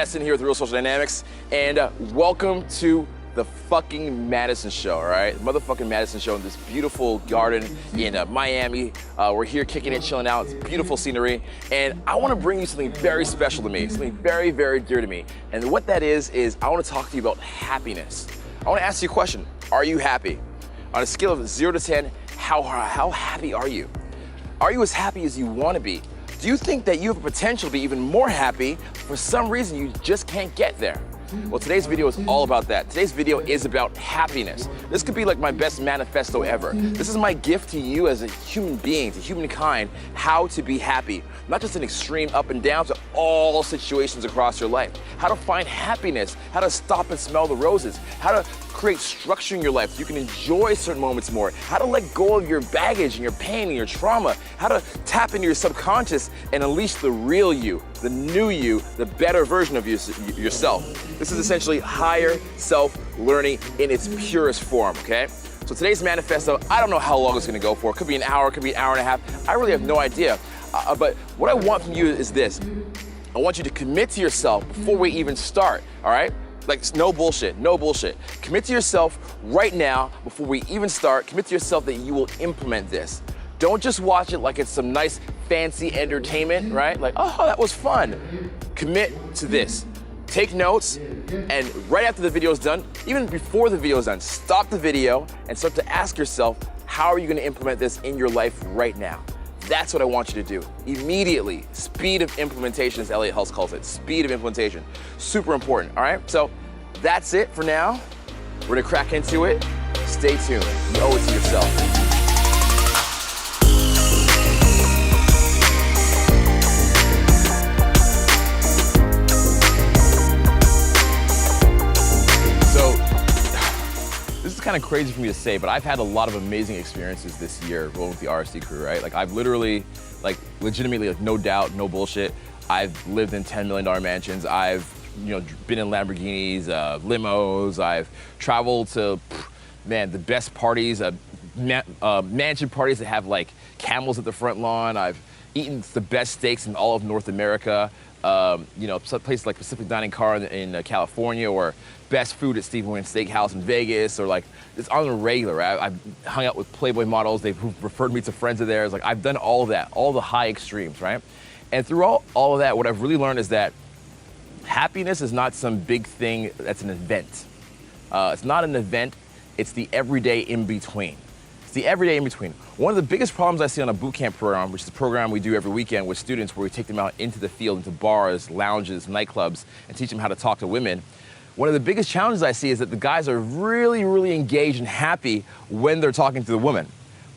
Madison here with Real Social Dynamics, and welcome to the fucking Madison show, all right? Motherfucking Madison show in this beautiful garden in Miami. We're here kicking it, chilling out. It's beautiful scenery, and I want to bring you something very special to me, something very, very dear to me. And what that is I want to talk to you about happiness. I want to ask you a question. Are you happy? On a scale of 0 to 10, how happy are you? Are you as happy as you want to be? Do you think that you have the potential to be even more happy? For some reason, you just can't get there. Well, today's video is all about that. Today's video is about happiness. This could be like my best manifesto ever. This is my gift to you as a human being, to humankind, how to be happy. Not just an extreme up and down, to all situations across your life. How to find happiness, how to stop and smell the roses, how to create structure in your life so you can enjoy certain moments more, how to let go of your baggage and your pain and your trauma, how to tap into your subconscious and unleash the real you, the new you, the better version of yourself. This is essentially higher self-learning in its purest form, okay? So today's manifesto, I don't know how long it's gonna go for. It could be an hour, it could be an hour and a half. I really have no idea. But what I want from you is this. I want you to commit to yourself before we even start, all right? Like, no bullshit, no bullshit. Commit to yourself right now before we even start. Commit to yourself that you will implement this. Don't just watch it like it's some nice fancy entertainment, right? Like, oh, that was fun. Commit to this. Take notes, and right after the video is done, even before the video is done, stop the video and start to ask yourself, how are you gonna implement this in your life right now? That's what I want you to do. Immediately. Speed of implementation, as Elliot Hulse calls it. Speed of implementation. Super important, all right? So that's it for now. We're gonna crack into it. Stay tuned. You owe it to yourself. Kind of crazy for me to say, but I've had a lot of amazing experiences this year rolling with the RSD crew, right? Like, I've literally, like, legitimately, like, no doubt, no bullshit, I've lived in $10 million mansions. I've, been in Lamborghinis, limos. I've traveled to, man, the best parties, mansion parties that have, like, camels at the front lawn. I've eaten the best steaks in all of North America. Some places like Pacific Dining Car in California, or best food at Steve Wynn Steakhouse in Vegas, or like, it's on the regular. I've hung out with Playboy models. They've referred me to friends of theirs. Like, I've done all of that, all the high extremes, right? And through all of that, what I've really learned is that happiness is not some big thing that's an event. It's not an event, it's the everyday in between. The everyday in between. One of the biggest problems I see on a boot camp program, which is a program we do every weekend with students where we take them out into the field, into bars, lounges, nightclubs, and teach them how to talk to women. One of the biggest challenges I see is that the guys are really, really engaged and happy when they're talking to the woman.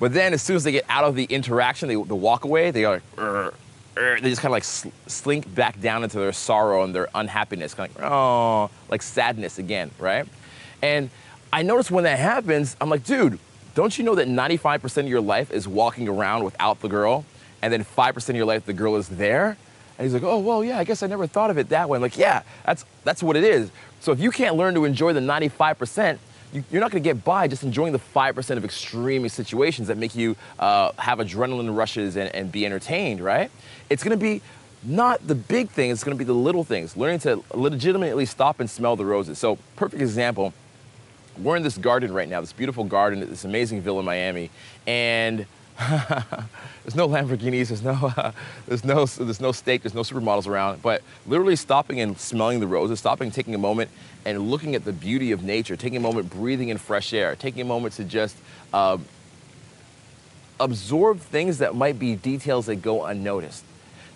But then as soon as they get out of the interaction, the walk away, they are like, they just kind of like slink back down into their sorrow and their unhappiness, kind of like, oh, like sadness again, right? And I notice when that happens, I'm like, dude, don't you know that 95% of your life is walking around without the girl, and then 5% of your life the girl is there? And he's like, oh, well, yeah, I guess I never thought of it that way. I'm like, yeah, that's what it is. So if you can't learn to enjoy the 95%, you're not gonna get by just enjoying the 5% of extreme situations that make you have adrenaline rushes and be entertained, right? It's gonna be not the big things, it's gonna be the little things, learning to legitimately stop and smell the roses. So, perfect example. We're in this garden right now, this beautiful garden, this amazing villa in Miami, and there's no Lamborghinis, there's no steak, there's no supermodels around, but literally stopping and smelling the roses, stopping, taking a moment and looking at the beauty of nature, taking a moment breathing in fresh air, taking a moment to just absorb things that might be details that go unnoticed.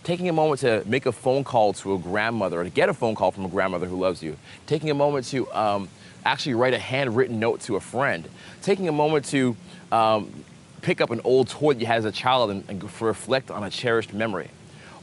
Taking a moment to make a phone call to a grandmother, or to get a phone call from a grandmother who loves you. Taking a moment to actually write a handwritten note to a friend. Taking a moment to pick up an old toy that you had as a child and reflect on a cherished memory.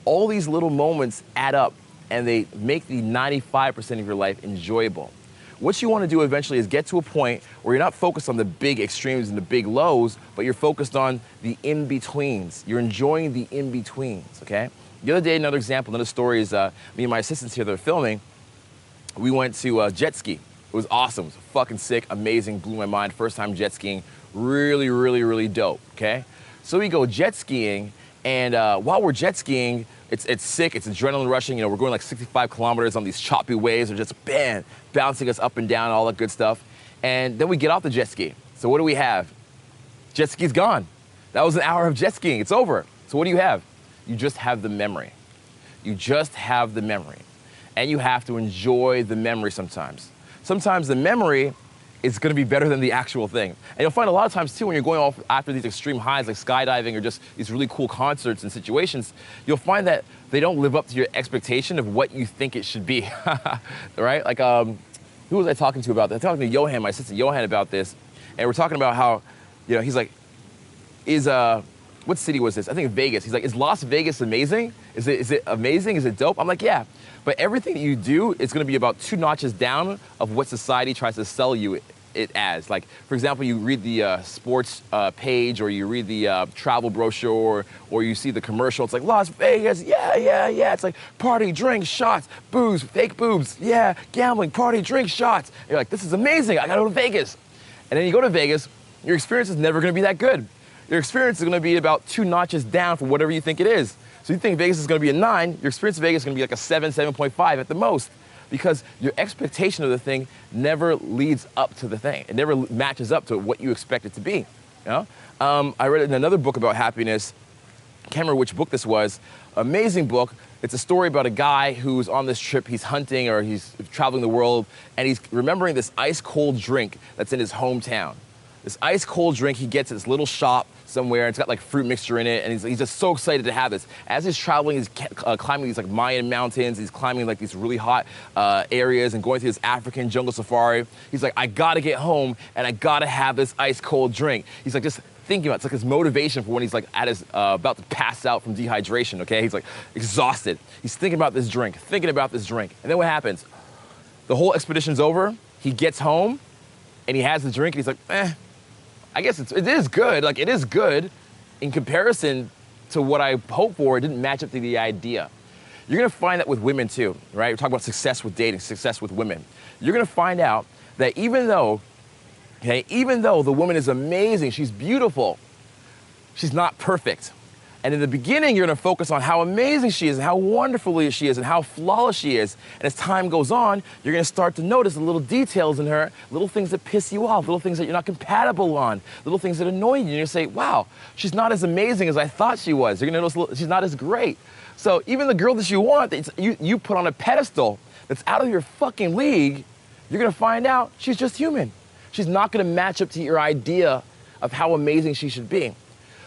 All these little moments add up, and they make the 95% of your life enjoyable. What you want to do eventually is get to a point where you're not focused on the big extremes and the big lows, but you're focused on the in-betweens. You're enjoying the in-betweens, okay? The other day, another example, another story is me and my assistants here that are filming, we went to jet ski. It was awesome, it was fucking sick, amazing, blew my mind, first time jet skiing, really, really, really dope, okay? So we go jet skiing, And while we're jet skiing, it's sick, it's adrenaline rushing. You know, we're going like 65 kilometers on these choppy waves. They're just, bam, bouncing us up and down, all that good stuff. And then we get off the jet ski. So what do we have? Jet ski's gone. That was an hour of jet skiing, it's over. So what do you have? You just have the memory. You just have the memory. And you have to enjoy the memory sometimes. Sometimes the memory is gonna be better than the actual thing. And you'll find a lot of times too, when you're going off after these extreme highs like skydiving or just these really cool concerts and situations, you'll find that they don't live up to your expectation of what you think it should be, right? Like, who was I talking to about that? I was talking to Johan, my sister Johan, about this. And we're talking about how, you know, he's like, what city was this? I think Vegas. He's like, is Las Vegas amazing? Is it amazing? Is it dope? I'm like, yeah. But everything that you do is gonna be about 2 notches down of what society tries to sell you it as. Like, for example, you read the sports page, or you read the travel brochure, or you see the commercial. It's like, Las Vegas, yeah. It's like party, drink, shots, booze, fake boobs, yeah, gambling, party, drink, shots. And you're like, this is amazing, I gotta go to Vegas. And then you go to Vegas, your experience is never gonna be that good. Your experience is gonna be about 2 notches down from whatever you think it is. So you think Vegas is gonna be a 9, your experience in Vegas is gonna be like a 7, 7.5 at the most, because your expectation of the thing never leads up to the thing. It never matches up to what you expect it to be, you know? I read in another book about happiness, can't remember which book this was, amazing book. It's a story about a guy who's on this trip, he's hunting or he's traveling the world, and he's remembering this ice cold drink that's in his hometown. This ice cold drink he gets at this little shop somewhere, and it's got like fruit mixture in it, and he's just so excited to have this. As he's traveling, he's climbing these like Mayan mountains, he's climbing like these really hot areas and going through this African jungle safari. He's like, I gotta get home and I gotta have this ice cold drink. He's like just thinking about it. It's like his motivation for when he's like at his, about to pass out from dehydration, okay? He's like exhausted. He's thinking about this drink. And then what happens? The whole expedition's over, he gets home and he has the drink and he's like, I guess it is good. Like, it is good in comparison to what I hoped for. It didn't match up to the idea. You're gonna find that with women too, right? We're talking about success with dating, success with women. You're gonna find out that even though the woman is amazing, she's beautiful, she's not perfect. And in the beginning, you're gonna focus on how amazing she is and how wonderful she is and how flawless she is. And as time goes on, you're gonna start to notice the little details in her, little things that piss you off, little things that you're not compatible on, little things that annoy you. And you're gonna say, wow, she's not as amazing as I thought she was. You're gonna notice she's not as great. So even the girl that you want, you put on a pedestal that's out of your fucking league, you're gonna find out she's just human. She's not gonna match up to your idea of how amazing she should be.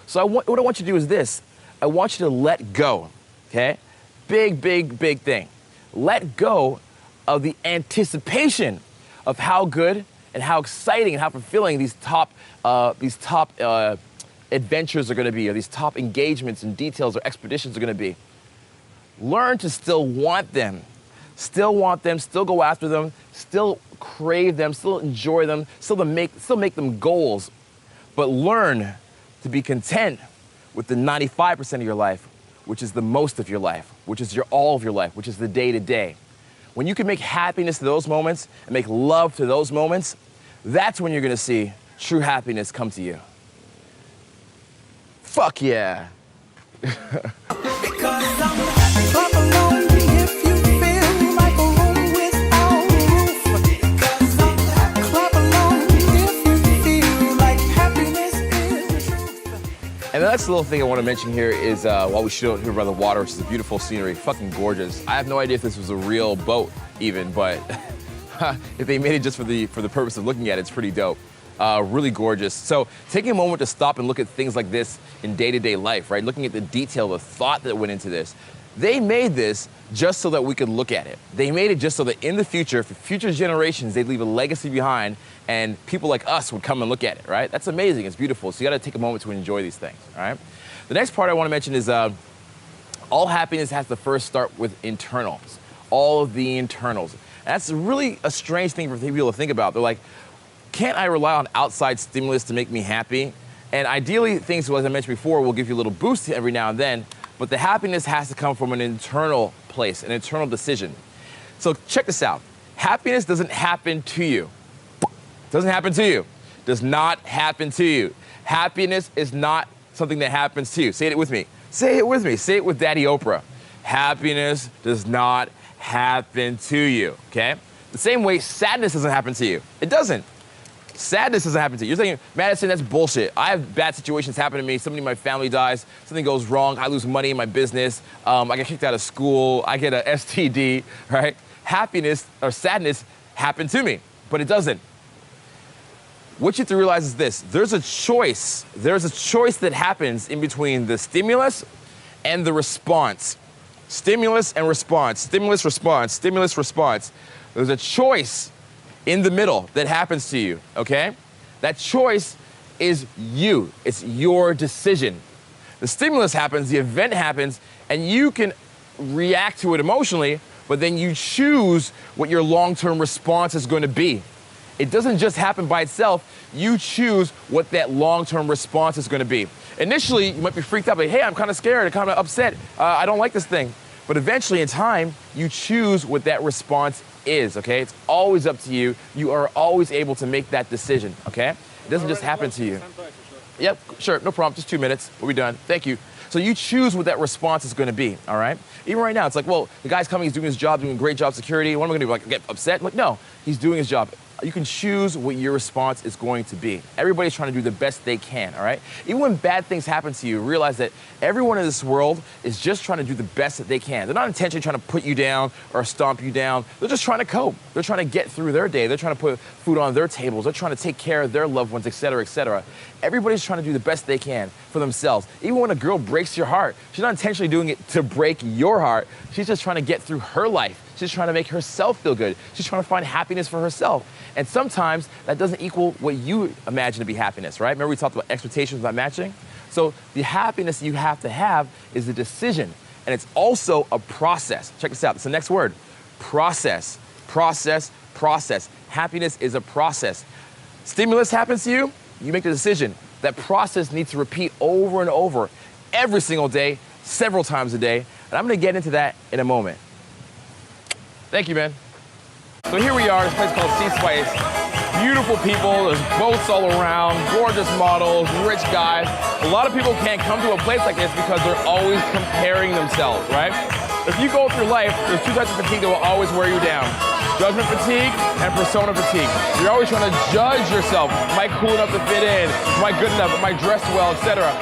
So what I want you to do is this. I want you to let go, okay? Big thing. Let go of the anticipation of how good and how exciting and how fulfilling these top adventures are gonna be, or these top engagements and details or expeditions are gonna be. Learn to still want them, still go after them, still crave them, still enjoy them, still make them goals, but learn to be content with the 95% of your life, which is the most of your life, which is all of your life, which is the day-to-day. When you can make happiness to those moments and make love to those moments, that's when you're gonna see true happiness come to you. Fuck yeah. And the next little thing I want to mention here is while we shoot out here by the water, which is a beautiful scenery, fucking gorgeous. I have no idea if this was a real boat even, but if they made it just for the purpose of looking at it, it's pretty dope. Really gorgeous. So taking a moment to stop and look at things like this in day-to-day life, right? Looking at the detail, the thought that went into this. They made this just so that we could look at it. They made it just so that in the future, for future generations, they'd leave a legacy behind and people like us would come and look at it, right? That's amazing, it's beautiful. So you gotta take a moment to enjoy these things, all right? The next part I wanna mention is all happiness has to first start with internals, all of the internals. And that's really a strange thing for people to think about. They're like, can't I rely on outside stimulus to make me happy? And ideally, things, as I mentioned before, will give you a little boost every now and then, but the happiness has to come from an internal place, an internal decision. So check this out. Happiness doesn't happen to you. Doesn't happen to you. Does not happen to you. Happiness is not something that happens to you. Say it with me. Say it with me. Say it with Daddy Oprah. Happiness does not happen to you, okay? The same way sadness doesn't happen to you. It doesn't. Sadness doesn't happen to you. You're thinking, Madison, that's bullshit. I have bad situations happen to me. Somebody in my family dies. Something goes wrong. I lose money in my business. I get kicked out of school. I get a STD, right? Happiness or sadness happened to me, but it doesn't. What you have to realize is this. There's a choice. There's a choice that happens in between the stimulus and the response. Stimulus and response. Stimulus, response. Stimulus, response. There's a choice in the middle that happens to you, okay? That choice is you. It's your decision. The stimulus happens, the event happens, and you can react to it emotionally, but then you choose what your long-term response is going to be. It doesn't just happen by itself. You choose what that long-term response is going to be. Initially, you might be freaked out, like, hey, I'm kind of scared, I'm kind of upset, I don't like this thing. But eventually, in time, you choose what that response is, okay? It's always up to you. You are always able to make that decision, okay? It doesn't just happen to you. Yep, sure, no problem, just 2 minutes, we'll be done. Thank you. So you choose what that response is going to be, all right? Even right now, it's like, well, the guy's coming, he's doing his job, doing a great job security. What am I going to do, like get upset? I'm like, no, he's doing his job. You can choose what your response is going to be. Everybody's trying to do the best they can, all right? Even when bad things happen to you, realize that everyone in this world is just trying to do the best that they can. They're not intentionally trying to put you down or stomp you down. They're just trying to cope. They're trying to get through their day. They're trying to put food on their tables. They're trying to take care of their loved ones, et cetera, et cetera. Everybody's trying to do the best they can for themselves. Even when a girl breaks your heart, she's not intentionally doing it to break your heart. She's just trying to get through her life. She's trying to make herself feel good. She's trying to find happiness for herself. And sometimes that doesn't equal what you imagine to be happiness, right? Remember we talked about expectations not matching? So the happiness you have to have is a decision. And it's also a process. Check this out. It's the next word. Process. Process. Process. Happiness is a process. Stimulus happens to you, you make the decision. That process needs to repeat over and over every single day, several times a day. And I'm going to get into that in a moment. Thank you, man. So here we are, this place called Sea Spice. Beautiful people, there's boats all around, gorgeous models, rich guys. A lot of people can't come to a place like this because they're always comparing themselves, right? If you go through life, there's two types of fatigue that will always wear you down. Judgment fatigue and persona fatigue. You're always trying to judge yourself. Am I cool enough to fit in? Am I good enough? Am I dressed well, etc.?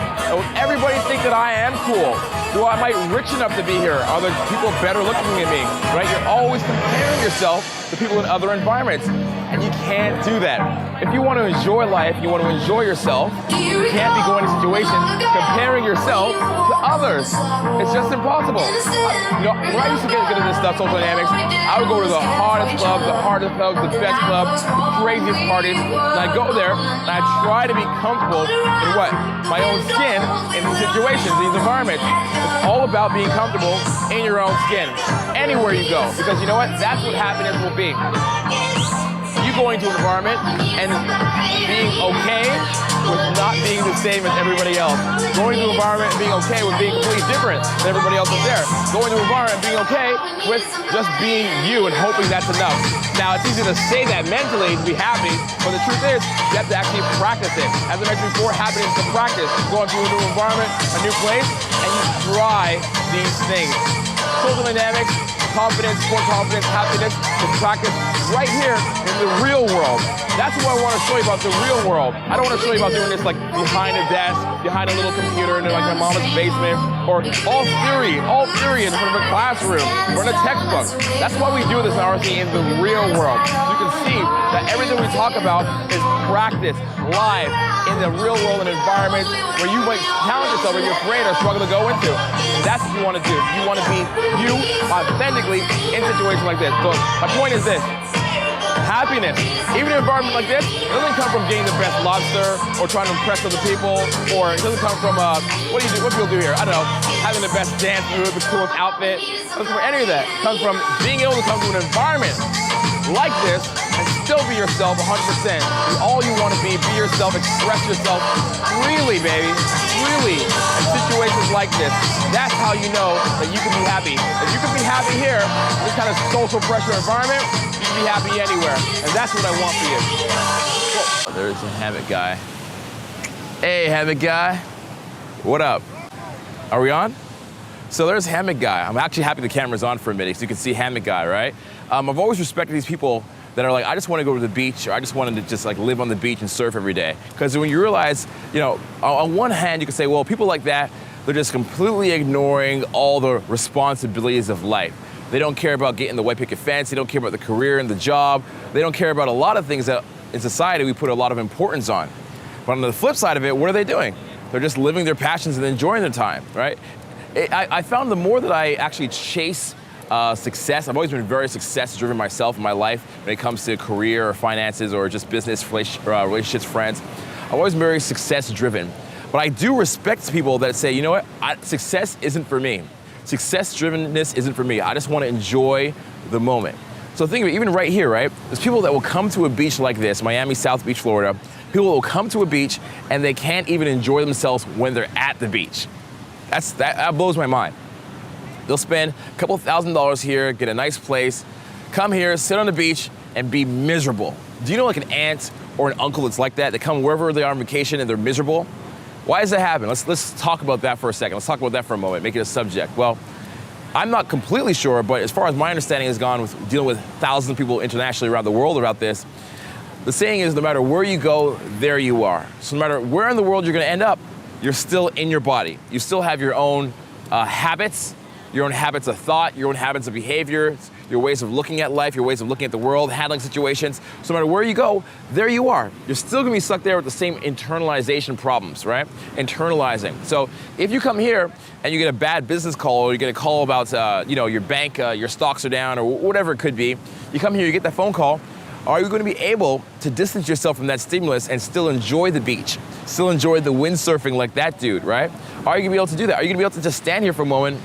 Everybody think that I am cool. Am I rich enough to be here? Are the people better looking than me? Right? You're always comparing yourself to people in other environments. And you can't do that. If you want to enjoy life, you want to enjoy yourself, you can't be going to situations comparing yourself to others. It's just impossible. When I used to get into this stuff, social dynamics, I would go to the hardest clubs, the best clubs, the craziest parties, and I'd go there, and I'd try to be comfortable in what? My own skin in these situations, these environments. It's all about being comfortable in your own skin, anywhere you go, because you know what? That's what happiness will be. You going to an environment and being okay with not being the same as everybody else. Going to an environment and being okay with being completely different than everybody else is there. Going to an environment and being okay with just being you and hoping that's enough. Now, it's easy to say that mentally to be happy, but the truth is, you have to actually practice it. As I mentioned before, happiness is a practice. You go into a new environment, a new place, and you try these things. Social dynamics, confidence, core confidence, happiness is practiced right here in the real world. That's what I want to show you about the real world. I don't want to show you about doing this like behind a desk, behind a little computer in like my mama's basement, or all theory in front of a classroom or in a textbook. That's why we do this in RC in the real world. So you can see that everything we talk about is practiced live in the real world and environments where you might challenge yourself or you're afraid or struggle to go into. That's what you want to do. You want to be you authentically in situations like this. So my point is this. Happiness, even in an environment like this, doesn't come from getting the best lobster or trying to impress other people, or it doesn't come from, what people do here? I don't know, having the best dance move, the coolest outfit. It doesn't come from any of that. It comes from being able to come to an environment like this and still be yourself 100%. Be all you want to be yourself, express yourself freely, baby, freely in situations like this. That's how you know that you can be happy. If you can be happy here, in this kind of social pressure environment, you can be happy anywhere. And that's what I want for you. Cool. There's a habit guy. Hey, habit guy. What up? Are we on? So there's Hammock Guy. I'm actually happy the camera's on for a minute so you can see Hammock Guy, right? I've always respected these people that are like, I just want to go to the beach, or I just wanted to just like live on the beach and surf every day. Because when you realize, you know, on one hand you can say, well, people like that, they're just completely ignoring all the responsibilities of life. They don't care about getting the white picket fence, they don't care about the career and the job, they don't care about a lot of things that in society we put a lot of importance on. But on the flip side of it, what are they doing? They're just living their passions and enjoying their time, right? I found the more that I actually chase success, I've always been very success-driven myself in my life when it comes to career or finances or just business, relationships, friends. I've always been very success-driven. But I do respect people that say, you know what, success isn't for me. Success-drivenness isn't for me. I just want to enjoy the moment. So think of it, even right here, right? There's people that will come to a beach like this, Miami, South Beach, Florida. People will come to a beach and they can't even enjoy themselves when they're at the beach. That blows my mind. They'll spend a couple $1,000s here, get a nice place, come here, sit on the beach, and be miserable. Do you know like an aunt or an uncle that's like that? They come wherever they are on vacation and they're miserable? Why does that happen? Let's talk about that for a second. Let's talk about that for a moment, make it a subject. Well, I'm not completely sure, but as far as my understanding has gone with dealing with thousands of people internationally around the world about this, the saying is no matter where you go, there you are. So no matter where in the world you're gonna end up, you're still in your body. You still have your own habits, your own habits of thought, your own habits of behavior, your ways of looking at life, your ways of looking at the world, handling situations. So no matter where you go, there you are. You're still gonna be stuck there with the same internalization problems, right? Internalizing. So if you come here and you get a bad business call, or you get a call about your bank, your stocks are down, or whatever it could be, you come here, you get that phone call, are you going to be able to distance yourself from that stimulus and still enjoy the beach, still enjoy the windsurfing like that dude, right? Are you going to be able to do that? Are you going to be able to just stand here for a moment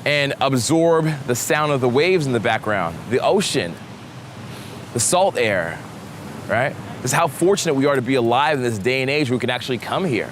and absorb the sound of the waves in the background, the ocean, the salt air, right? This is how fortunate we are to be alive in this day and age where we can actually come here.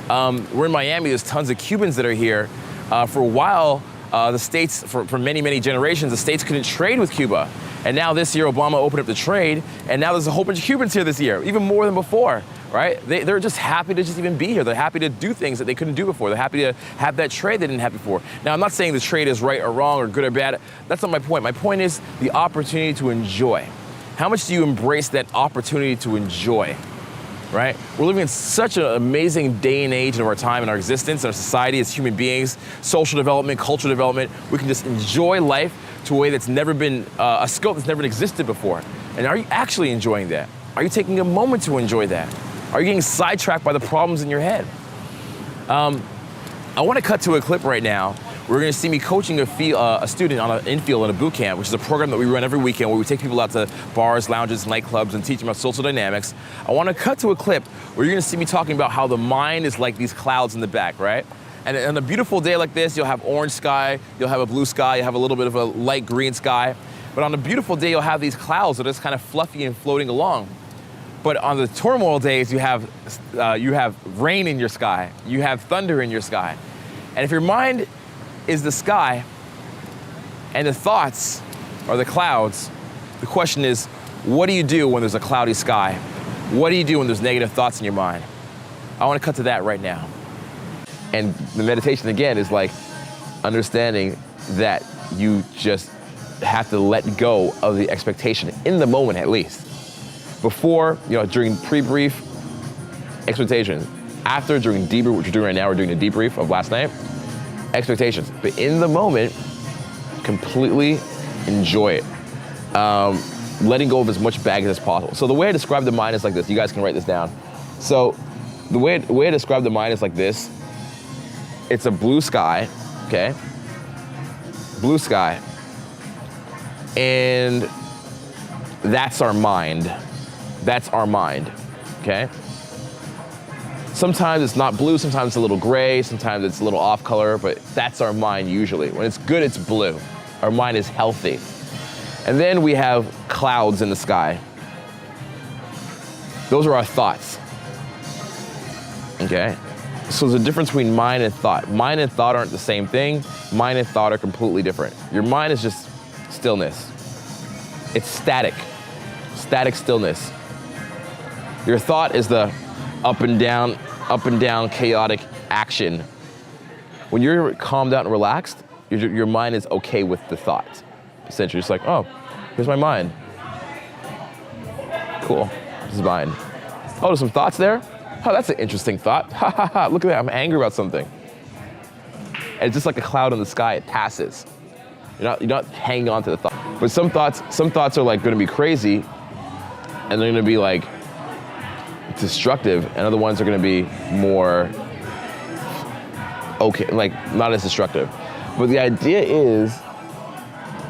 We're in Miami, there's tons of Cubans that are here. For a while, the states, for many, many generations, the states couldn't trade with Cuba. And now this year, Obama opened up the trade, and now there's a whole bunch of Cubans here this year, even more than before, right? They're just happy to just even be here. They're happy to do things that they couldn't do before. They're happy to have that trade they didn't have before. Now, I'm not saying the trade is right or wrong or good or bad. That's not my point. My point is the opportunity to enjoy. How much do you embrace that opportunity to enjoy, right? We're living in such an amazing day and age of our time and our existence and our society as human beings, social development, cultural development. We can just enjoy life to a way that's never been, a scope that's never existed before. And are you actually enjoying that? Are you taking a moment to enjoy that? Are you getting sidetracked by the problems in your head? I want to cut to a clip right now. We're going to see me coaching a student on an infield in a boot camp, which is a program that we run every weekend where we take people out to bars, lounges, nightclubs, and teach them about social dynamics. I want to cut to a clip where you're going to see me talking about how the mind is like these clouds in the back, right? And on a beautiful day like this, you'll have orange sky, you'll have a blue sky, you'll have a little bit of a light green sky. But on a beautiful day, you'll have these clouds that are just kind of fluffy and floating along. But on the turmoil days, you have rain in your sky, you have thunder in your sky. And if your mind is the sky and the thoughts are the clouds, the question is, what do you do when there's a cloudy sky? What do you do when there's negative thoughts in your mind? I want to cut to that right now. And the meditation again is like understanding that you just have to let go of the expectation in the moment at least. Before, during pre-brief, expectations. After, during debrief, which we're doing right now, we're doing a debrief of last night, expectations. But in the moment, completely enjoy it. Letting go of as much baggage as possible. So the way I describe the mind is like this. You guys can write this down. So the way I describe the mind is like this. It's a blue sky, okay? Blue sky. And that's our mind. That's our mind, okay? Sometimes it's not blue, sometimes it's a little gray, sometimes it's a little off color, but that's our mind usually. When it's good, it's blue. Our mind is healthy. And then we have clouds in the sky. Those are our thoughts, okay? So there's a difference between mind and thought. Mind and thought aren't the same thing. Mind and thought are completely different. Your mind is just stillness. It's static stillness. Your thought is the up and down chaotic action When you're calmed down and relaxed, your mind is okay with the thought. Essentially, it's like, oh, here's my mind. Cool, this is mine. Oh, there's some thoughts there? Oh, that's an interesting thought. Ha ha ha, look at that, I'm angry about something. And it's just like a cloud in the sky, it passes. You're not hanging on to the thought. But some thoughts are like gonna be crazy, and they're gonna be like destructive, and other ones are gonna be more okay, like not as destructive. But the idea is,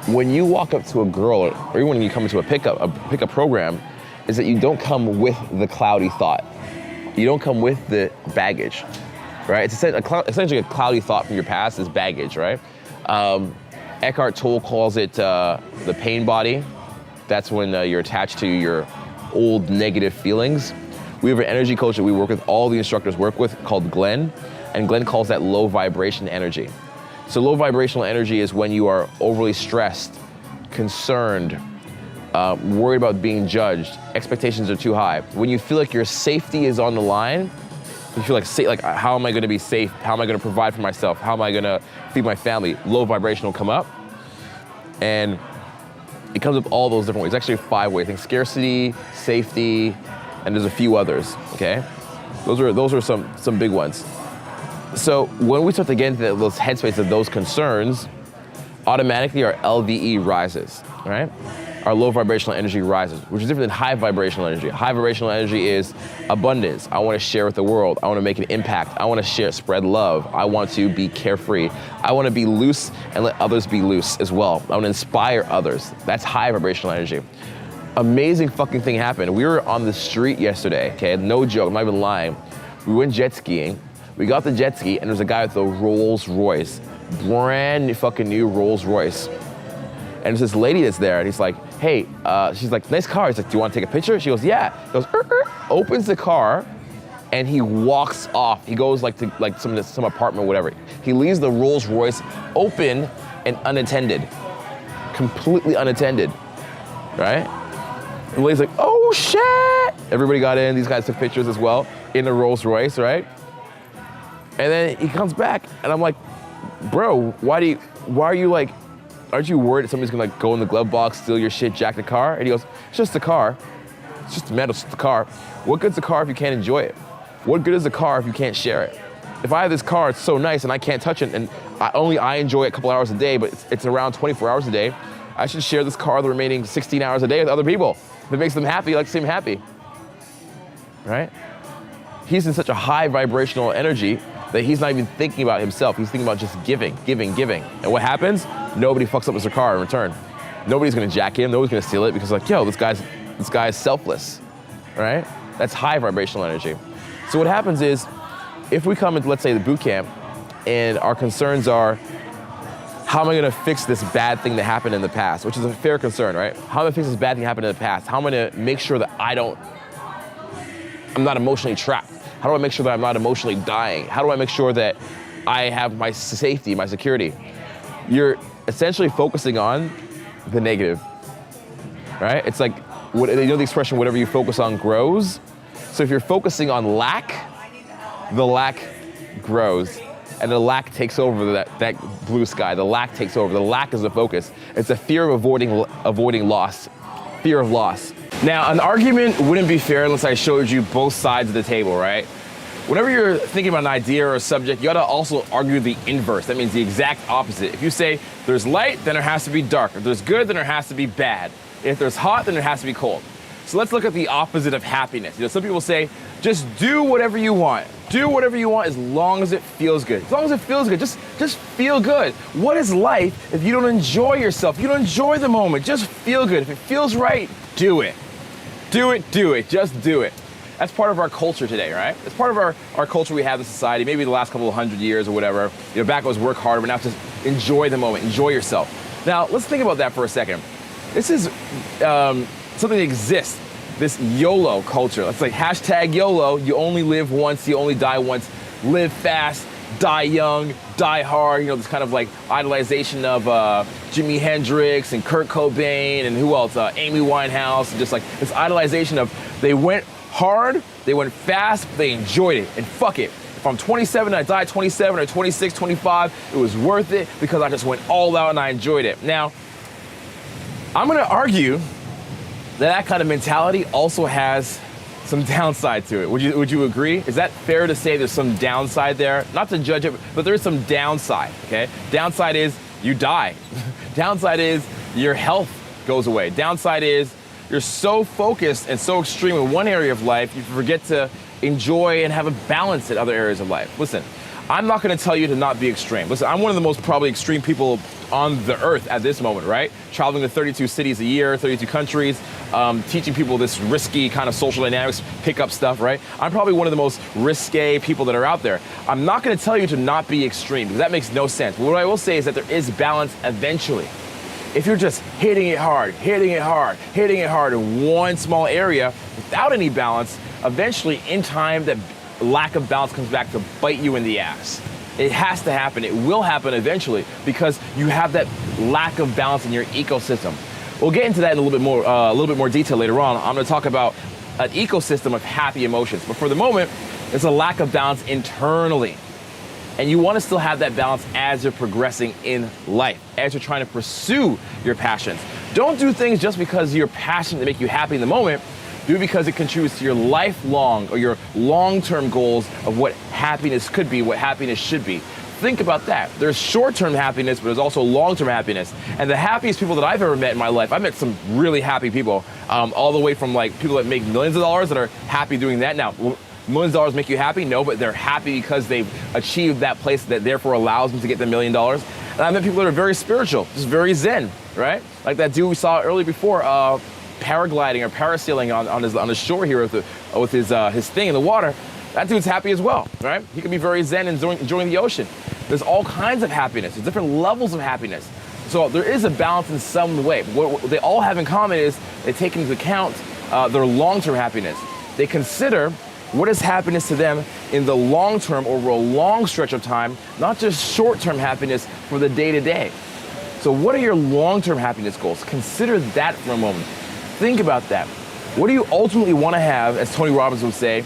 when you walk up to a girl, or even when you come into a pickup program, is that you don't come with the cloudy thought. You don't come with the baggage, right? It's essentially a cloudy thought from your past is baggage, right? Eckhart Tolle calls it the pain body. That's when you're attached to your old negative feelings. We have an energy coach that we work with, all the instructors work with, called Glenn, and Glenn calls that low vibration energy. So low vibrational energy is when you are overly stressed, concerned, worried about being judged, expectations are too high. When you feel like your safety is on the line, you feel like, how am I gonna be safe? How am I gonna provide for myself? How am I gonna feed my family? Low vibration will come up, and it comes up all those different ways. Actually 5 ways. I think scarcity, safety, and there's a few others, okay? Those are some big ones. So when we start to get into those headspace of those concerns, automatically our LVE rises, right? Our low vibrational energy rises, which is different than high vibrational energy. High vibrational energy is abundance. I want to share with the world. I want to make an impact. I want to spread love. I want to be carefree. I want to be loose and let others be loose as well. I want to inspire others. That's high vibrational energy. Amazing fucking thing happened. We were on the street yesterday, okay? No joke, I'm not even lying. We went jet skiing. We got the jet ski, and there's a guy with a Rolls Royce, brand new fucking new Rolls Royce. And there's this lady that's there, and he's like, hey, she's like, nice car. He's like, do you want to take a picture? She goes, yeah. He goes, opens the car, and he walks off. He goes like to some apartment, whatever. He leaves the Rolls Royce open and unattended, completely unattended, right? And the lady's like, oh shit! Everybody got in. These guys took pictures as well in the Rolls Royce, right? And then he comes back, and I'm like, bro, why are you like, aren't you worried that somebody's gonna like go in the glove box, steal your shit, jack the car? And he goes, it's just a car. It's just metal, it's just a car. What good's a car if you can't enjoy it? What good is a car if you can't share it? If I have this car, it's so nice and I can't touch it, and I enjoy it a couple hours a day, but it's around 24 hours a day, I should share this car the remaining 16 hours a day with other people. If it makes them happy, I like to see them happy, right? He's in such a high vibrational energy that he's not even thinking about himself. He's thinking about just giving. And what happens? Nobody fucks up his car in return. Nobody's gonna jack him, nobody's gonna steal it because like, yo, this guy's selfless, right? That's high vibrational energy. So what happens is, if we come into, let's say, the boot camp, and our concerns are, how am I gonna fix this bad thing that happened in the past? Which is a fair concern, right? How am I gonna fix this bad thing that happened in the past? How am I gonna make sure that I'm not emotionally trapped? How do I make sure that I'm not emotionally dying? How do I make sure that I have my safety, my security? You're essentially focusing on the negative, right? It's like, you know the expression, whatever you focus on grows? So if you're focusing on lack, the lack grows, and the lack takes over that blue sky. The lack takes over. The lack is the focus. It's a fear of avoiding loss, fear of loss. Now, an argument wouldn't be fair unless I showed you both sides of the table, right? Whenever you're thinking about an idea or a subject, you gotta also argue the inverse. That means the exact opposite. If you say there's light, then there has to be dark. If there's good, then there has to be bad. If there's hot, then there has to be cold. So let's look at the opposite of happiness. You know, some people say, just do whatever you want. Do whatever you want as long as it feels good. As long as it feels good, just feel good. What is life if you don't enjoy yourself? If you don't enjoy the moment, just feel good. If it feels right, do it. Do it, just do it. That's part of our culture today, right? It's part of our culture we have in society, maybe the last couple of 100 years or whatever. You know, back it was work hard, but now it's just enjoy the moment, enjoy yourself. Now, let's think about that for a second. This is something that exists, this YOLO culture. It's like hashtag YOLO, you only live once, you only die once. Live fast, die young, die hard. You know, this kind of like idolization of Jimi Hendrix and Kurt Cobain and who else? Amy Winehouse, and just like this idolization of they went hard, they went fast, but they enjoyed it. And fuck it. If if I'm 27 and I die 27 or 26, 25, it was worth it because I just went all out and I enjoyed it. Now, I'm gonna argue that kind of mentality also has some downside to it. Would you agree? Is that fair to say there's some downside there? Not to judge it, but there's some downside, okay? Downside is you die. Downside is your health goes away. Downside is you're so focused and so extreme in one area of life, you forget to enjoy and have a balance in other areas of life. Listen, I'm not gonna tell you to not be extreme. Listen, I'm one of the most probably extreme people on the earth at this moment, right? Traveling to 32 cities a year, 32 countries, teaching people this risky kind of social dynamics, pickup stuff, right? I'm probably one of the most risque people that are out there. I'm not gonna tell you to not be extreme because that makes no sense. But what I will say is that there is balance eventually. If you're just hitting it hard in one small area without any balance, eventually in time that lack of balance comes back to bite you in the ass. It has to happen. It will happen eventually because you have that lack of balance in your ecosystem. We'll get into that in a little bit more detail later on. I'm going to talk about an ecosystem of happy emotions. But for the moment, there's a lack of balance internally. And you want to still have that balance as you're progressing in life, as you're trying to pursue your passions. Don't do things just because you're passionate to make you happy in the moment. Do it because it contributes to your lifelong or your long-term goals of what happiness could be, what happiness should be. Think about that. There's short-term happiness, but there's also long-term happiness. And the happiest people that I've ever met in my life, I've met some really happy people, all the way from like people that make millions of dollars that are happy doing that. Now, millions of dollars make you happy? No, but they're happy because they've achieved that place that therefore allows them to get the $1 million. And I met people that are very spiritual, just very zen, right? Like that dude we saw earlier before, paragliding or parasailing on the shore here with his thing in the water. That dude's happy as well, right? He can be very zen and enjoying the ocean. There's all kinds of happiness. There's different levels of happiness. So there is a balance in some way. What they all have in common is they take into account their long-term happiness. They consider what is happiness to them in the long term over a long stretch of time, not just short-term happiness for the day-to-day. So what are your long-term happiness goals? Consider that for a moment. Think about that. What do you ultimately want to have, as Tony Robbins would say,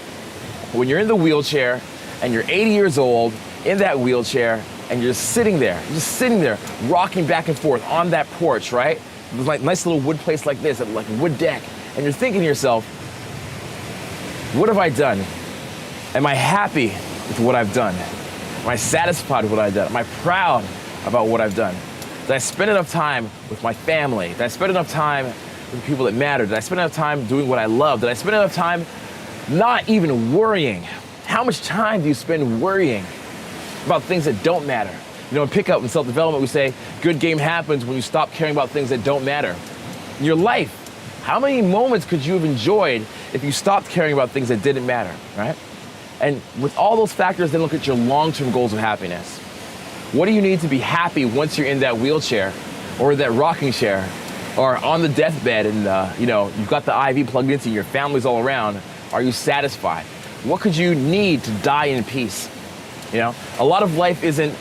when you're in the wheelchair and you're 80 years old in that wheelchair and you're just sitting there, rocking back and forth on that porch, right? With like nice little wood place like this, like a wood deck, and you're thinking to yourself, what have I done? Am I happy with what I've done? Am I satisfied with what I've done? Am I proud about what I've done? Did I spend enough time with my family? Did I spend enough time with the people that matter? Did I spend enough time doing what I love? Did I spend enough time not even worrying? How much time do you spend worrying about things that don't matter? You know, in pickup and self-development, we say good game happens when you stop caring about things that don't matter. In your life, how many moments could you have enjoyed if you stopped caring about things that didn't matter, right? And with all those factors, then look at your long-term goals of happiness. What do you need to be happy once you're in that wheelchair or that rocking chair or on the deathbed and you've got the IV plugged into you, your family's all around? Are you satisfied? What could you need to die in peace? You know, a lot of life isn't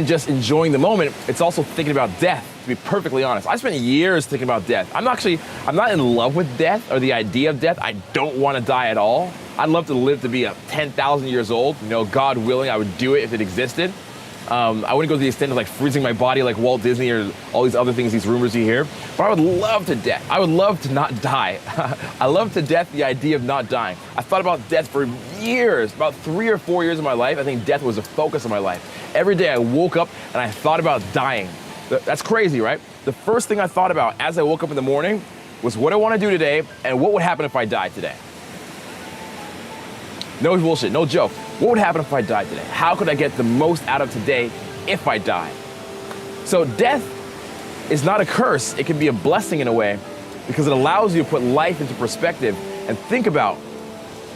just enjoying the moment, it's also thinking about death, to be perfectly honest. I spent years thinking about death. I'm not in love with death or the idea of death. I don't want to die at all. I'd love to live to be 10,000 years old. You know, God willing, I would do it if it existed. I wouldn't go to the extent of like freezing my body like Walt Disney or all these other things, these rumors you hear. But I would love to death. I would love to not die. I love to death the idea of not dying. I thought about death for years, about 3 or 4 years of my life. I think death was the focus of my life. Every day I woke up and I thought about dying. That's crazy, right? The first thing I thought about as I woke up in the morning was what I want to do today and what would happen if I died today. No bullshit, no joke. What would happen if I died today? How could I get the most out of today if I die? So death is not a curse. It can be a blessing in a way because it allows you to put life into perspective and think about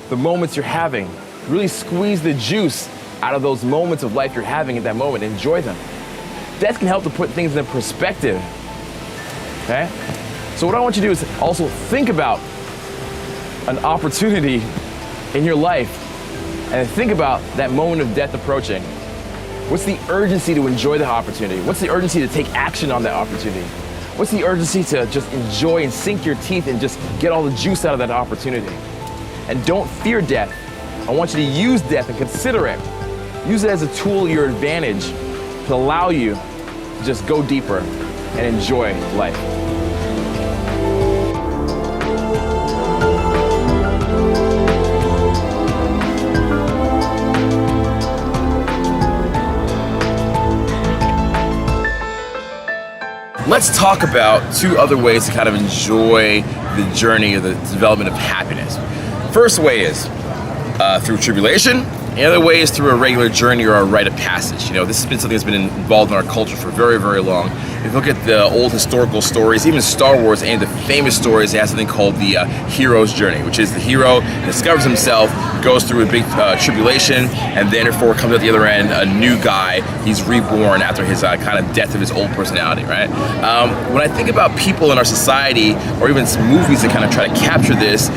the moments you're having. Really squeeze the juice out of those moments of life you're having at that moment. Enjoy them. Death can help to put things in perspective, okay? So what I want you to do is also think about an opportunity in your life and think about that moment of death approaching. What's the urgency to enjoy the opportunity? What's the urgency to take action on that opportunity? What's the urgency to just enjoy and sink your teeth and just get all the juice out of that opportunity? And don't fear death. I want you to use death and consider it. Use it as a tool to your advantage to allow you to just go deeper and enjoy life. Let's talk about two other ways to kind of enjoy the journey or the development of happiness. First way is through tribulation. The other way is through a regular journey or a rite of passage. You know, this has been something that's been involved in our culture for very, very long. If you look at the old historical stories, even Star Wars and the famous stories, it has something called the hero's journey, which is the hero discovers himself, goes through a big tribulation, and then therefore comes out the other end a new guy. He's reborn after his kind of death of his old personality, right? When I think about people in our society, or even some movies that kind of try to capture this,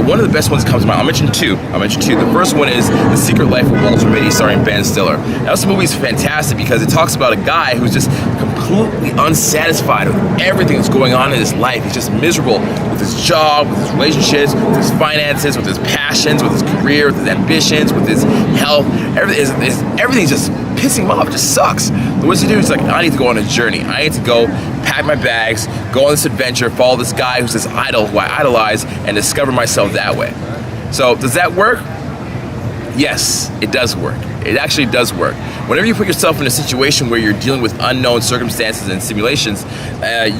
one of the best ones that comes to mind, I'll mention two. The first one is The Secret Life of Walter Mitty, starring Ben Stiller. Now, this movie is fantastic because it talks about a guy who's just completely unsatisfied with everything that's going on in his life. He's just miserable with his job, with his relationships, with his finances, with his passions, with his career, with his ambitions, with his health. Everything's just pissing him off. It just sucks. But what's he do? He's like, I need to go on a journey. I need to go pack my bags, go on this adventure, follow this guy who's this idol who I idolize, and discover myself that way. So does that work? Yes, it does work. It actually does work. Whenever you put yourself in a situation where you're dealing with unknown circumstances and simulations,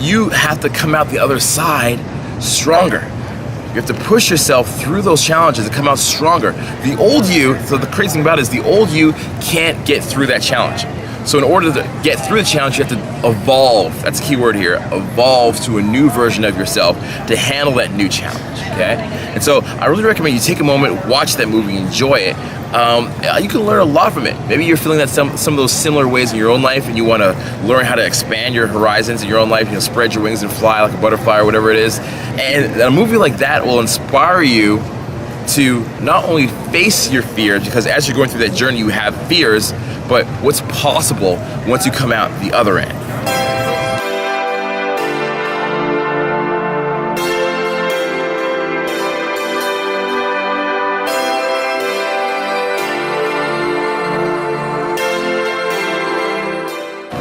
you have to come out the other side stronger. You have to push yourself through those challenges and come out stronger. The old you, so the crazy thing about it is the old you can't get through that challenge. So in order to get through the challenge, you have to evolve. That's the key word here. Evolve to a new version of yourself to handle that new challenge, okay? And so I really recommend you take a moment, watch that movie, enjoy it. You can learn a lot from it. Maybe you're feeling that some of those similar ways in your own life and you want to learn how to expand your horizons in your own life, you know, spread your wings and fly like a butterfly or whatever it is. And a movie like that will inspire you to not only face your fears, because as you're going through that journey you have fears, but what's possible once you come out the other end.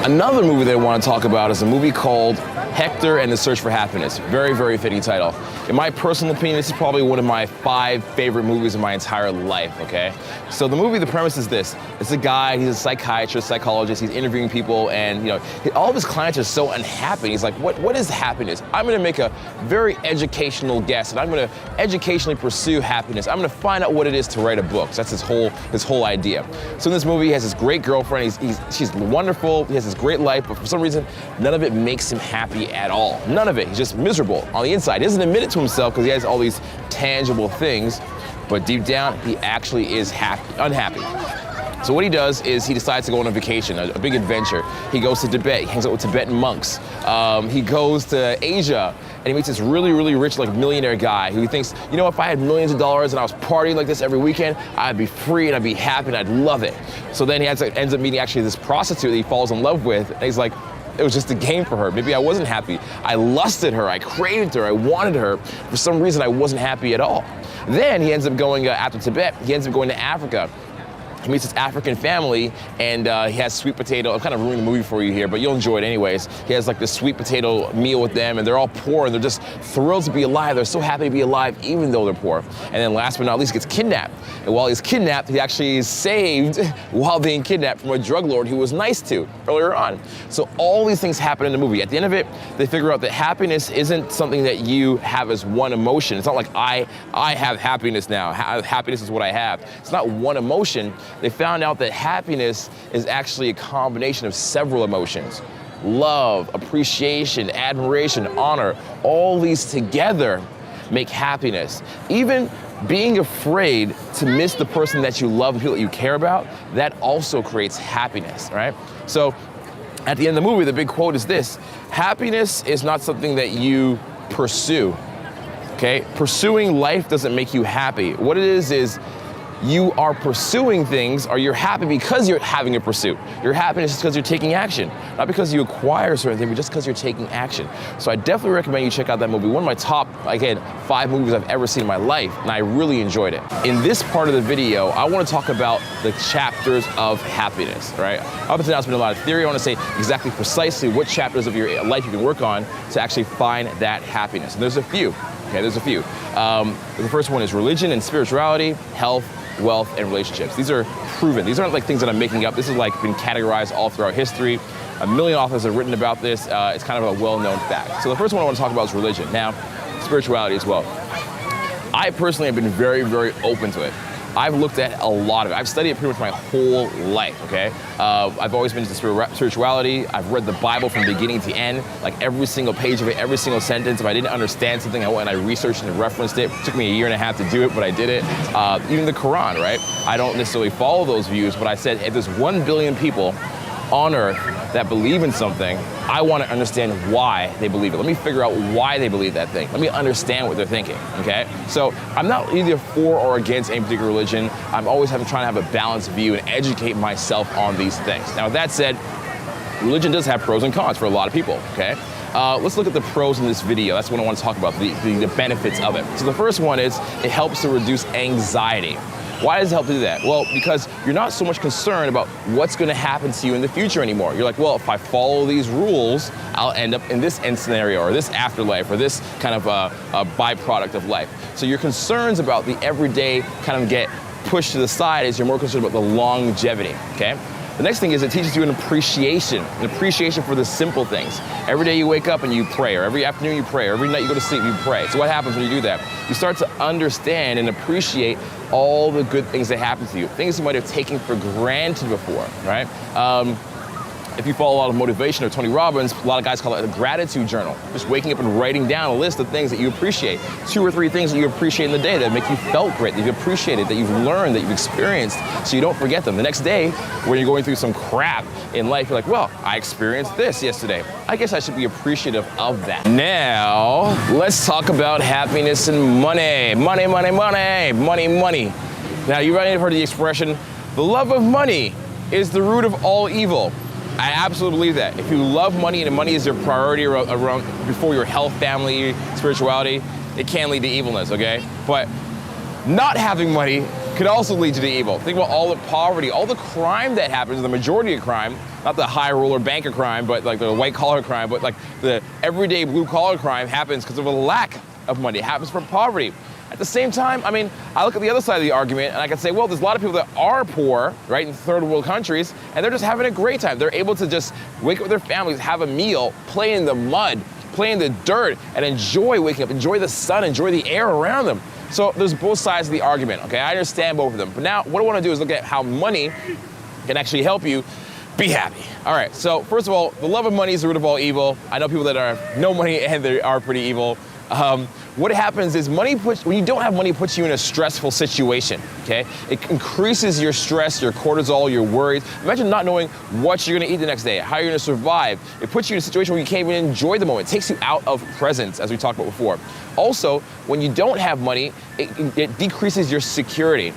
Another movie that I want to talk about is a movie called Hector and the Search for Happiness. Very, very fitting title. In my personal opinion, this is probably one of my 5 favorite movies in my entire life, okay? So the premise is this. It's a guy, he's a psychiatrist, psychologist, he's interviewing people, and you know, all of his clients are so unhappy. He's like, what is happiness? I'm gonna make a very educational guess, and I'm gonna educationally pursue happiness. I'm gonna find out what it is to write a book. So that's his whole idea. So in this movie, he has this great girlfriend, she's wonderful, he has this great life, but for some reason, none of it makes him happy at all. None of it. He's just miserable on the inside. He doesn't admit it to himself because he has all these tangible things, but deep down, he actually is unhappy. So what he does is he decides to go on a vacation, a big adventure. He goes to Tibet, he hangs out with Tibetan monks. He goes to Asia, and he meets this really, really rich, like millionaire guy who thinks, you know, if I had millions of dollars and I was partying like this every weekend, I'd be free and I'd be happy and I'd love it. So then he ends up meeting actually this prostitute that he falls in love with, and he's like, it was just a game for her. Maybe I wasn't happy. I lusted her, I craved her, I wanted her. For some reason, I wasn't happy at all. Then he ends up going, after Tibet, he ends up going to Africa. He meets this African family, and he has sweet potato. I'm kind of ruining the movie for you here, but you'll enjoy it anyways. He has like this sweet potato meal with them, and they're all poor, and they're just thrilled to be alive. They're so happy to be alive, even though they're poor. And then last but not least, gets kidnapped. And while he's kidnapped, he actually is saved while being kidnapped from a drug lord who was nice to earlier on. So all these things happen in the movie. At the end of it, they figure out that happiness isn't something that you have as one emotion. It's not like I have happiness now. Happiness is what I have. It's not one emotion. They found out that happiness is actually a combination of several emotions. Love, appreciation, admiration, honor, all these together make happiness. Even being afraid to miss the person that you love, the people that you care about, that also creates happiness, right? So at the end of the movie, the big quote is this: happiness is not something that you pursue, okay? Pursuing life doesn't make you happy. What it is you are pursuing things, or you're happy because you're having a pursuit. Your happiness is because you're taking action, not because you acquire certain things, but just because you're taking action. So I definitely recommend you check out that movie. One of my top, again, 5 movies I've ever seen in my life, and I really enjoyed it. In this part of the video, I want to talk about the chapters of happiness, right? Up until now, it's been a lot of theory. I want to say exactly precisely what chapters of your life you can work on to actually find that happiness. And there's a few, okay, there's a few. The first one is religion and spirituality, health, wealth, and relationships. These are proven. These aren't like things that I'm making up. This is like been categorized all throughout history. A million authors have written about this. It's kind of a well-known fact. So the first one I want to talk about is religion. Now, spirituality as well. I personally have been very, very open to it. I've looked at a lot of it. I've studied it pretty much my whole life, okay? I've always been into spirituality. I've read the Bible from beginning to end, like every single page of it, every single sentence. If I didn't understand something, I went and I researched and referenced it. It took me 1.5 years to do it, but I did it. Even the Quran, right? I don't necessarily follow those views, but I said, if there's 1 billion people on earth that believe in something, I want to understand why they believe it. Let me figure out why they believe that thing. Let me understand what they're thinking, okay? So I'm not either for or against any particular religion. I'm always trying to have a balanced view and educate myself on these things. Now, with that said, religion does have pros and cons for a lot of people, okay? Let's look at the pros in this video. That's what I want to talk about, the benefits of it. So the first one is it helps to reduce anxiety. Why does it help to do that? Well, because you're not so much concerned about what's going to happen to you in the future anymore. You're like, well, if I follow these rules, I'll end up in this end scenario or this afterlife or this kind of a byproduct of life. So your concerns about the everyday kind of get pushed to the side as you're more concerned about the longevity, okay? The next thing is it teaches you an appreciation for the simple things. Every day you wake up and you pray, or every afternoon you pray, or every night you go to sleep, you pray. So what happens when you do that? You start to understand and appreciate all the good things that happen to you, things you might have taken for granted before, right? If you follow a lot of motivation or Tony Robbins, a lot of guys call it a gratitude journal. Just waking up and writing down a list of things that you appreciate. 2 or 3 things that you appreciate in the day that make you felt great, that you've appreciated, that you've learned, that you've experienced, so you don't forget them. The next day, when you're going through some crap in life, you're like, well, I experienced this yesterday. I guess I should be appreciative of that. Now, let's talk about happiness and money. Money, money, money, money, money. Now, you might have heard the expression, the love of money is the root of all evil. I absolutely believe that. If you love money and money is your priority around before your health, family, spirituality, it can lead to evilness, okay? But not having money could also lead to the evil. Think about all the poverty, all the crime that happens, the majority of crime, not the high roller banker crime, but like the white collar crime, but like the everyday blue collar crime happens because of a lack of money. It happens from poverty. At the same time, I mean, I look at the other side of the argument and I can say, well, there's a lot of people that are poor, right, in third world countries, and they're just having a great time. They're able to just wake up with their families, have a meal, play in the mud, play in the dirt, and enjoy waking up, enjoy the sun, enjoy the air around them. So there's both sides of the argument, okay? I understand both of them. But now what I want to do is look at how money can actually help you be happy. All right, so first of all, the love of money is the root of all evil. I know people that are no money and they are pretty evil. What happens is when you don't have money, it puts you in a stressful situation, okay? It increases your stress, your cortisol, your worries. Imagine not knowing what you're gonna eat the next day, how you're gonna survive. It puts you in a situation where you can't even enjoy the moment. It takes you out of presence, as we talked about before. Also, when you don't have money, it decreases your security,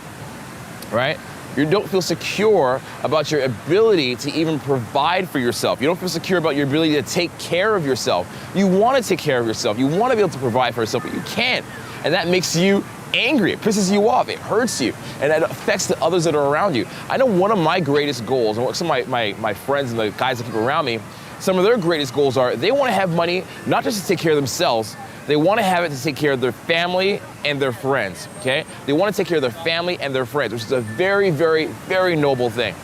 right? You don't feel secure about your ability to even provide for yourself. You don't feel secure about your ability to take care of yourself. You want to take care of yourself. You want to be able to provide for yourself, but you can't. And that makes you angry. It pisses you off. It hurts you. And it affects the others that are around you. I know one of my greatest goals, and some of my friends and the guys that keep around me, some of their greatest goals are they want to have money not just to take care of themselves, they want to have it to take care of their family and their friends, okay? They want to take care of their family and their friends, which is a very, very, very noble thing.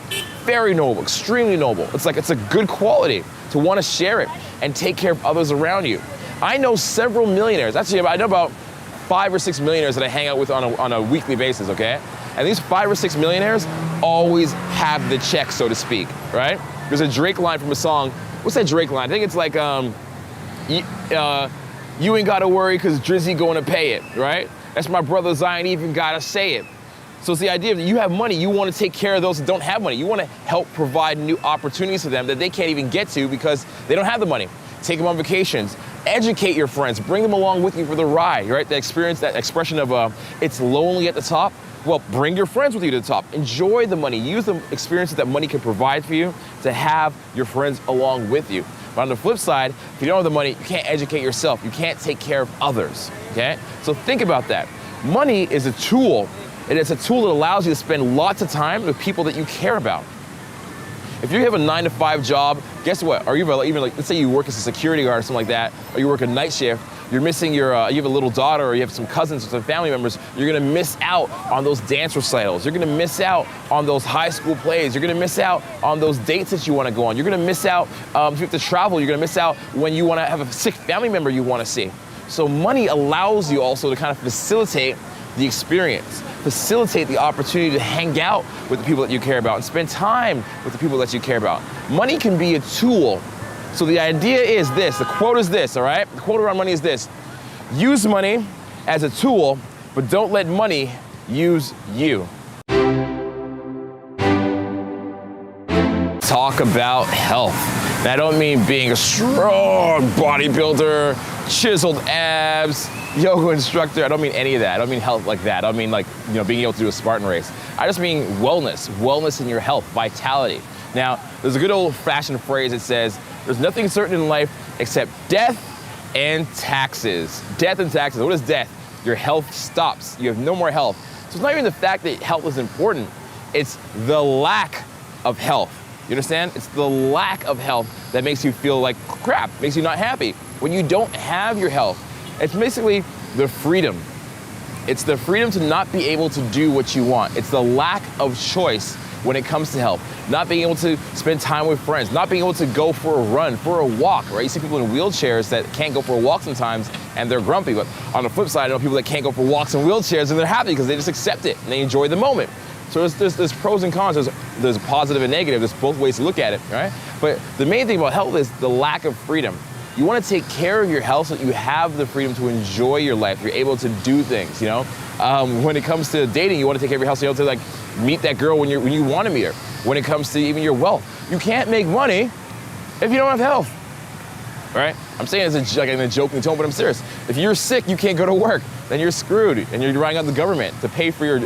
Very noble, extremely noble. It's a good quality to want to share it and take care of others around you. I know several millionaires. Actually, I know about 5 or 6 millionaires that I hang out with on a weekly basis, okay? And these 5 or 6 millionaires always have the check, so to speak, right? There's a Drake line from a song. What's that Drake line? I think it's like, you ain't gotta worry because Drizzy gonna pay it, right? That's my brothers, I ain't even gotta say it. So it's the idea that you have money, you wanna take care of those that don't have money. You wanna help provide new opportunities to them that they can't even get to because they don't have the money. Take them on vacations, educate your friends, bring them along with you for the ride, right? That experience, that expression of it's lonely at the top, Well, bring your friends with you to the top. Enjoy the money. Use the experiences that money can provide for you to have your friends along with you. But on the flip side, if you don't have the money, you can't educate yourself. You can't take care of others, okay? So think about that. Money is a tool, and it's a tool that allows you to spend lots of time with people that you care about. If you have a 9-to-5 job, guess what? Or even like, let's say you work as a security guard or something like that, or you work a night shift, you're missing you have a little daughter, or you have some cousins or some family members, you're gonna miss out on those dance recitals. You're gonna miss out on those high school plays. You're gonna miss out on those dates that you wanna go on. You're gonna miss out, if you have to travel, you're gonna miss out when you wanna have a sick family member you wanna see. So money allows you also to kind of facilitate the experience, facilitate the opportunity to hang out with the people that you care about and spend time with the people that you care about. Money can be a tool. So the idea is this, the quote is this, all right? The quote around money is this: use money as a tool, but don't let money use you. Talk about health. Now, I don't mean being a strong bodybuilder, chiseled abs, yoga instructor. I don't mean any of that. I don't mean health like that. I don't mean like, being able to do a Spartan race. I just mean wellness in your health, vitality. Now, there's a good old-fashioned phrase that says, there's nothing certain in life except death and taxes. Death and taxes. What is death? Your health stops. You have no more health. So it's not even the fact that health is important. It's the lack of health. You understand? It's the lack of health that makes you feel like crap, makes you not happy. When you don't have your health, it's basically the freedom. It's the freedom to not be able to do what you want. It's the lack of choice when it comes to health. Not being able to spend time with friends, not being able to go for a run, for a walk, right? You see people in wheelchairs that can't go for a walk sometimes and they're grumpy, but on the flip side, I know people that can't go for walks in wheelchairs and they're happy because they just accept it and they enjoy the moment. So there's pros and cons, there's positive and negative, there's both ways to look at it, right? But the main thing about health is the lack of freedom. You want to take care of your health so that you have the freedom to enjoy your life. You're able to do things, when it comes to dating, you want to take care of your health so you're able to like meet that girl when you want to meet her. When it comes to even your wealth, you can't make money if you don't have health, right? I'm saying it's like in a joking tone, but I'm serious. If you're sick, you can't go to work, then you're screwed, and you're relying on the government to pay for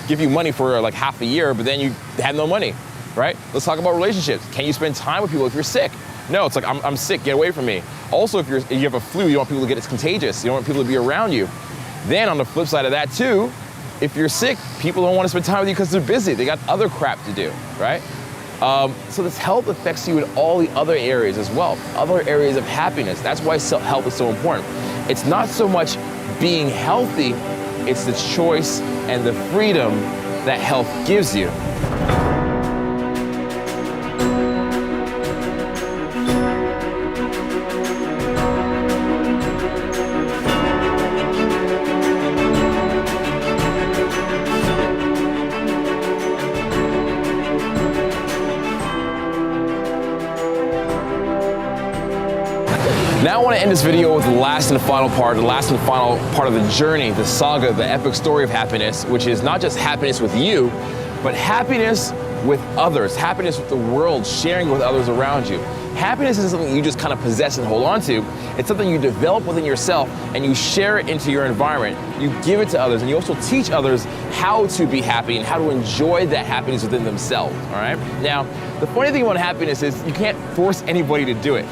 give you money for like half a year, but then you have no money, right? Let's talk about relationships. Can you spend time with people if you're sick? No, it's like, I'm sick, get away from me. Also, if you have a flu, you don't want people to get it's contagious. You don't want people to be around you. Then on the flip side of that too, if you're sick, people don't want to spend time with you because they're busy. They got other crap to do, right? So this health affects you in all the other areas as well, other areas of happiness. That's why health is so important. It's not so much being healthy, it's the choice and the freedom that health gives you. Now I want to end this video with the last and final part of the journey, the saga, the epic story of happiness, which is not just happiness with you, but happiness with others, happiness with the world, sharing with others around you. Happiness isn't something you just kind of possess and hold on to. It's something you develop within yourself and you share it into your environment. You give it to others and you also teach others how to be happy and how to enjoy that happiness within themselves, all right? Now, the funny thing about happiness is you can't force anybody to do it.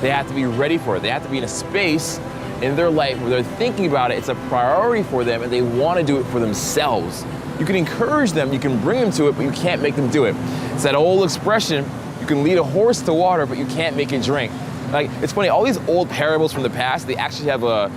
They have to be ready for it. They have to be in a space in their life where they're thinking about it, it's a priority for them and they want to do it for themselves. You can encourage them, you can bring them to it, but you can't make them do it. It's that old expression, you can lead a horse to water, but you can't make it drink. Like, it's funny, all these old parables from the past, they actually have a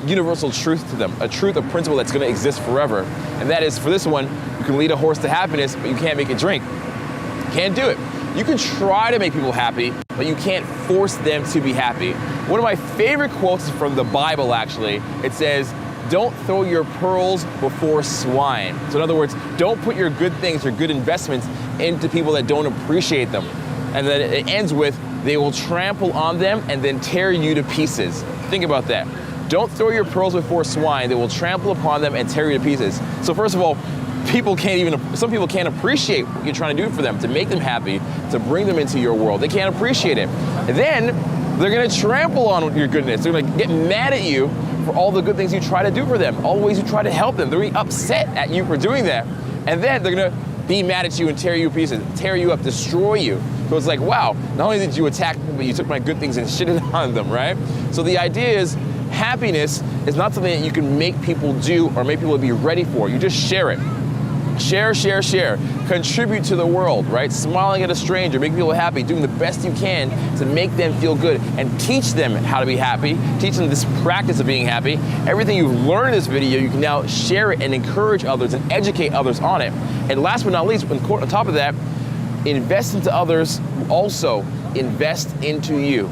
universal truth to them, a principle that's gonna exist forever. And that is, for this one, you can lead a horse to happiness, but you can't make it drink. You can't do it. You can try to make people happy, but you can't force them to be happy. One of my favorite quotes is from the Bible, actually. It says, "Don't throw your pearls before swine." So in other words, don't put your good things, your good investments into people that don't appreciate them. And then it ends with, "They will trample on them and then tear you to pieces." Think about that. Don't throw your pearls before swine. They will trample upon them and tear you to pieces. So first of all, some people can't appreciate what you're trying to do for them, to make them happy, to bring them into your world. They can't appreciate it. And then they're gonna trample on your goodness. They're gonna get mad at you for all the good things you try to do for them, all the ways you try to help them. They're really upset at you for doing that. And then they're gonna be mad at you and tear you to pieces, tear you up, destroy you. So it's like, wow, not only did you attack me, but you took my good things and shitted on them, right? So the idea is, happiness is not something that you can make people do or make people be ready for. You just share it. Share, share, share. Contribute to the world, right? Smiling at a stranger, making people happy, doing the best you can to make them feel good and teach them how to be happy, teach them this practice of being happy. Everything you've learned in this video, you can now share it and encourage others and educate others on it. And last but not least, on top of that, invest into others, also invest into you.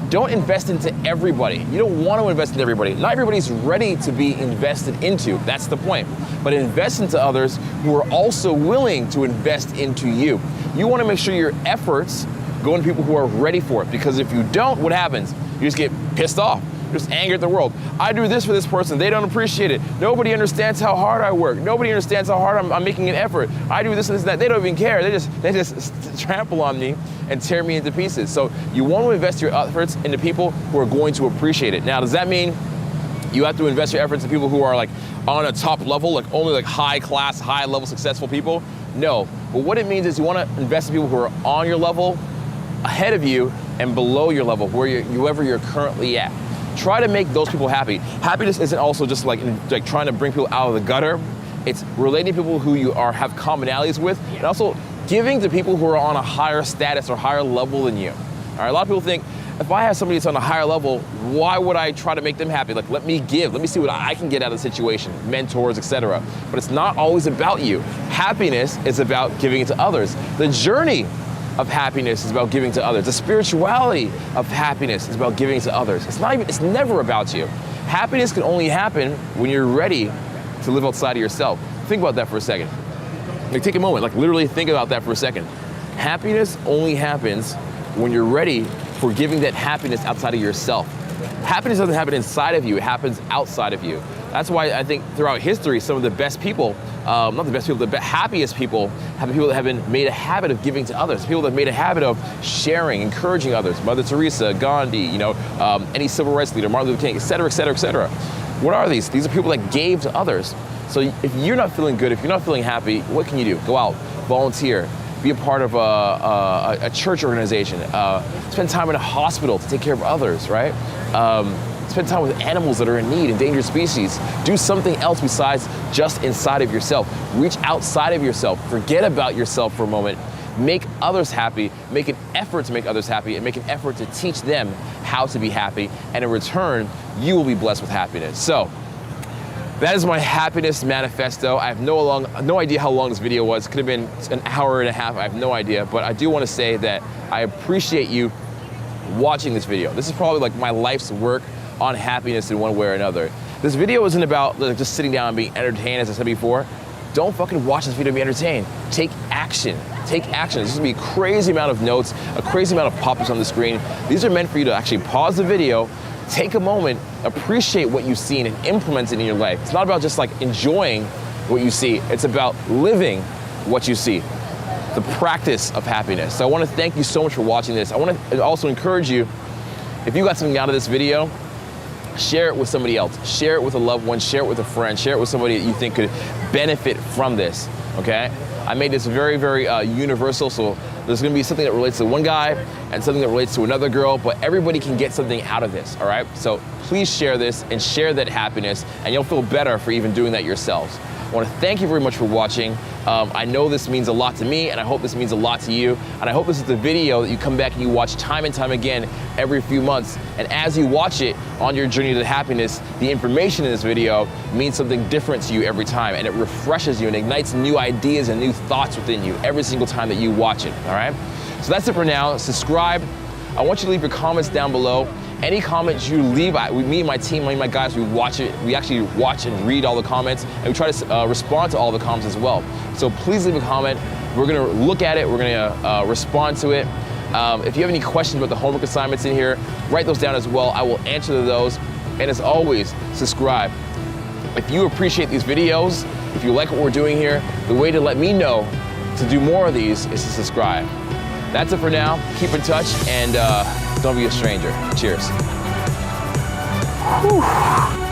Don't invest into everybody. You don't want to invest into everybody. Not everybody's ready to be invested into. That's the point. But invest into others who are also willing to invest into you. You want to make sure your efforts go into people who are ready for it, because if you don't, what happens? You just get pissed off. Just angry at the world. I do this for this person, they don't appreciate it. Nobody understands how hard I work. Nobody understands how hard I'm making an effort. I do this and this and that. They don't even care. They just trample on me and tear me into pieces. So you want to invest your efforts into people who are going to appreciate it. Now, does that mean you have to invest your efforts in people who are like on a top level, like only like high class, high level successful people? No. But what it means is you want to invest in people who are on your level, ahead of you, and below your level, wherever you're currently at. Try to make those people happy. Happiness isn't also just like trying to bring people out of the gutter. It's relating to people who you have commonalities with, and also giving to people who are on a higher status or higher level than you. All right, a lot of people think, if I have somebody that's on a higher level, why would I try to make them happy? Like, let me give, let me see what I can get out of the situation, mentors, etc. But it's not always about you. Happiness is about giving it to others. The journey of happiness is about giving to others. The spirituality of happiness is about giving to others. It's never about you. Happiness can only happen when you're ready to live outside of yourself. Think about that for a second. Like, take a moment, like literally think about that for a second. Happiness only happens when you're ready for giving that happiness outside of yourself. Happiness doesn't happen inside of you, it happens outside of you. That's why I think throughout history, some of the best people, not the best people, the happiest people have been people that have been made a habit of giving to others, people that have made a habit of sharing, encouraging others. Mother Teresa, Gandhi, any civil rights leader, Martin Luther King, et cetera, et cetera, et cetera. What are these? These are people that gave to others. So if you're not feeling good, if you're not feeling happy, what can you do? Go out, volunteer, be a part of a church organization, spend time in a hospital to take care of others, right? Spend time with animals that are in need, endangered species. Do something else besides just inside of yourself. Reach outside of yourself. Forget about yourself for a moment. Make others happy. Make an effort to make others happy, and make an effort to teach them how to be happy. And in return, you will be blessed with happiness. So, that is my happiness manifesto. I have no idea how long this video was. It could have been an hour and a half. I have no idea. But I do want to say that I appreciate you watching this video. This is probably like my life's work on happiness in one way or another. This video isn't about just sitting down and being entertained, as I said before. Don't fucking watch this video and be entertained. Take action. Take action. There's gonna be a crazy amount of notes, a crazy amount of pop-ups on the screen. These are meant for you to actually pause the video, take a moment, appreciate what you've seen, and implement it in your life. It's not about just like enjoying what you see. It's about living what you see. The practice of happiness. So I want to thank you so much for watching this. I want to also encourage you, if you got something out of this video, share it with somebody else. Share it with a loved one, share it with a friend, share it with somebody that you think could benefit from this, okay? I made this very, very universal, so there's gonna be something that relates to one guy and something that relates to another girl, but everybody can get something out of this, all right? So please share this and share that happiness, and you'll feel better for even doing that yourselves. I want to thank you very much for watching. I know this means a lot to me, and I hope this means a lot to you. And I hope this is the video that you come back and you watch time and time again every few months. And as you watch it on your journey to happiness, the information in this video means something different to you every time, and it refreshes you and ignites new ideas and new thoughts within you every single time that you watch it, all right? So that's it for now. Subscribe. I want you to leave your comments down below. Any comments you leave, me and my team, me and my guys, we watch it. We actually watch and read all the comments, and we try to respond to all the comments as well. So please leave a comment. We're gonna look at it. We're gonna respond to it. If you have any questions about the homework assignments in here, write those down as well. I will answer those. And as always, subscribe. If you appreciate these videos, if you like what we're doing here, the way to let me know to do more of these is to subscribe. That's it for now. Keep in touch, and don't be a stranger. Cheers. Whew.